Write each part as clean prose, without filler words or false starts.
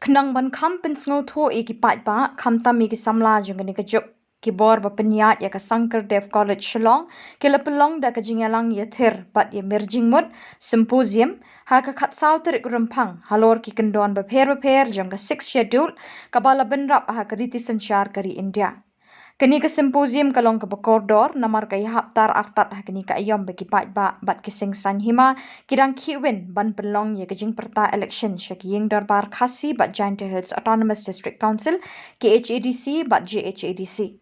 Kenang ban kham pen sngo tho e ki pat ba kham tam e ki samla jung ni ka juk ki bor ba penyat ya ka Sankar Dev College Shillong ke la pelong da ka jingalang ya thir bat ya merjing mut symposium ha ka khat saw ter rampang halor ki kendon ba pher jung ka 6 schedule ka bala benrap ha ka riti sanchar kari India. Kini ke symposium kalong ke bekordor namar ka haftar artat ha kini ka ayom bagi bat kising san hima kirang kiwin ban pelong ye kejing perta election syaki ying darbar khasi bat Giant Hills Autonomous District Council KHADC bat JHADC.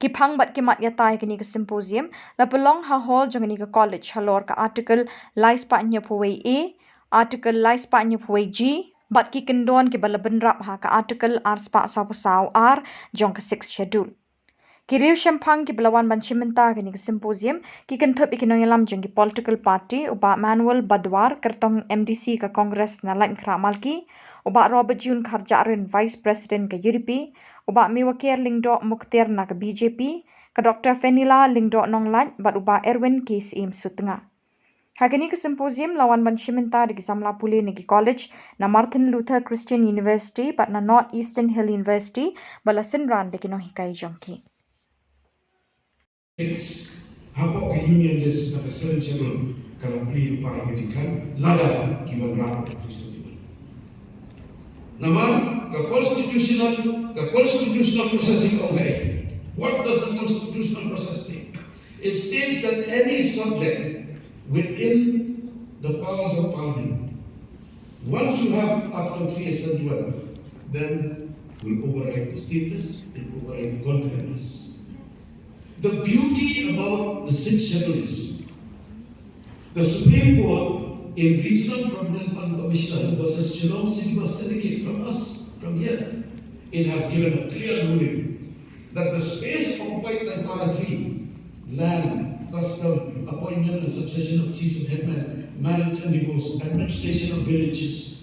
Ki phang bat ki mat yatai kini ke symposium la pelong ha hall jong ni ke college halor ka article lais pa nya phuwei A article lais pa nya phuwei G bat ki kendon ki bala benrap ha ka article ars pa saw R jong ka 6 schedule. Kiriu Shampang ki belawan ban chimenta kini ke symposium ki kenthop ikinong yalam jeng ki political party uba Manuel Badwar kertong MDC ka Congress na lain kramal ki uba Robert June Kharjarin Vice President ka UDP uba Miwakir Lingdo Muktir na ka BJP ka Dr. Fenila Lingdo Nonglat bat uba Erwin Case Im Sutenga. Hakini ke symposium lawan ban chimenta di Zamla Puli Nigi College na Martin Luther Christian University bat na North Eastern Hill University bala sinran de kinong hikai jongki. Habo ke union des na essential kalau beli lupa imajikan lada kiban rapa Naman the constitutional processing okay. What does the constitutional process state? It states that any subject within the powers of parliament, once you have Article 371, then will override the status, it will override the concurrence. The beauty about the sixth schedule is the Supreme Court in Regional Provident Fund Commissioner versus Shillong City Bus Syndicate from us, from here, it has given a clear ruling that the space occupied by Para 3, land, custom, appointment and succession of chiefs and headmen, marriage and divorce, administration of villages,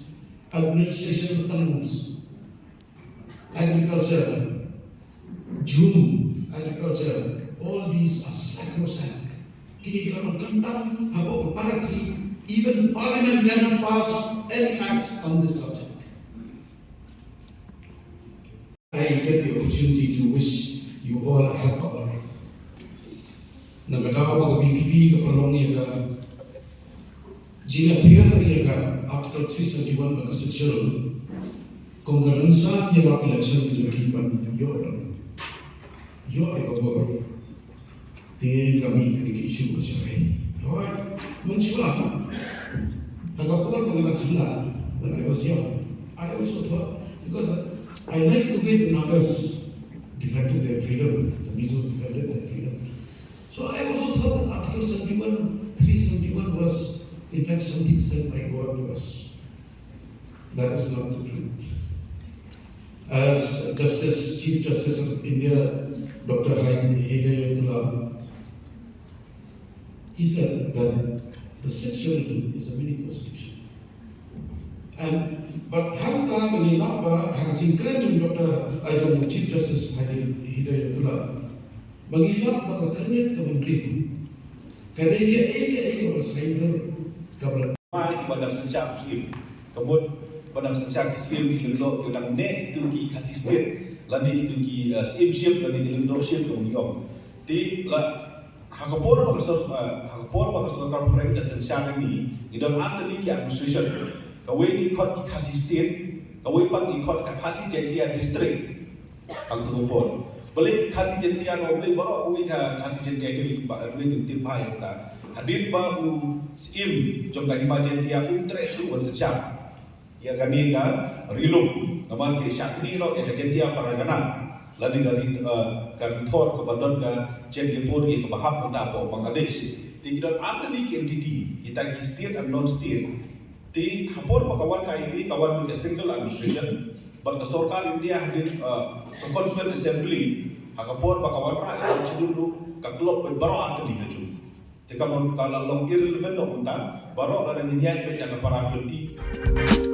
administration of towns, agriculture, June, agriculture, all these are sacrosanct. Kini kita kentang habaq Para 3, even Parliament cannot pass any acts on this subject. I get the opportunity to wish you all a happy holiday. Nagadaw ko BPP ka palong ka jinatir ka Article 371 ba sexual kongrensa ya ba election di Jakarta yo ay bago te kami pinag issue ko siya hoy muncul agapur pengalaman when I was young I also thought because I like to give numbers defended their freedom, the Mizos defended their freedom. So I also thought that Article 371 was in fact something said by God to us. That is not the truth. As Chief Justice of India, Dr. Hidayatullah, he said that the sixth schedule is a mini constitution. But hangta mengilap hangajin keren Dr. Chief Justice Hidayatullah mengilap keren kementerian kadai ke bersaing kabel Badang sencak Muslim kemudian badang sencak Muslim dilendok yang ne itu ki kasisten lani itu ki siap lani dilendok siap kemudian ti la hakapor bakasor korporat ka sencak ini idon after ki administration kawai ni kot ki kasisten kawai pan ni kot ka kasi jentia district ang tugupon balik kasi jentia no balik baro kawai ka kasi jentia ki ba ni tim bai ta hadir ba u sim jongga imajentia interest wan sejak ya kami ka rilum naman ki syakni no ya jentia paragana lani dari kami thor ke bandon ka jentia pun ki bahap unda po Bangladesh tinggal ada ni entity kita ki state and non state ti hapor pakawan kai kawan punya single administration but the Sarkar India hadir constituent assembly hakapor pakawan ra dulu ka klub berbaro atli haju te kamu kalau long irrelevant no unta baro ada niat be para 20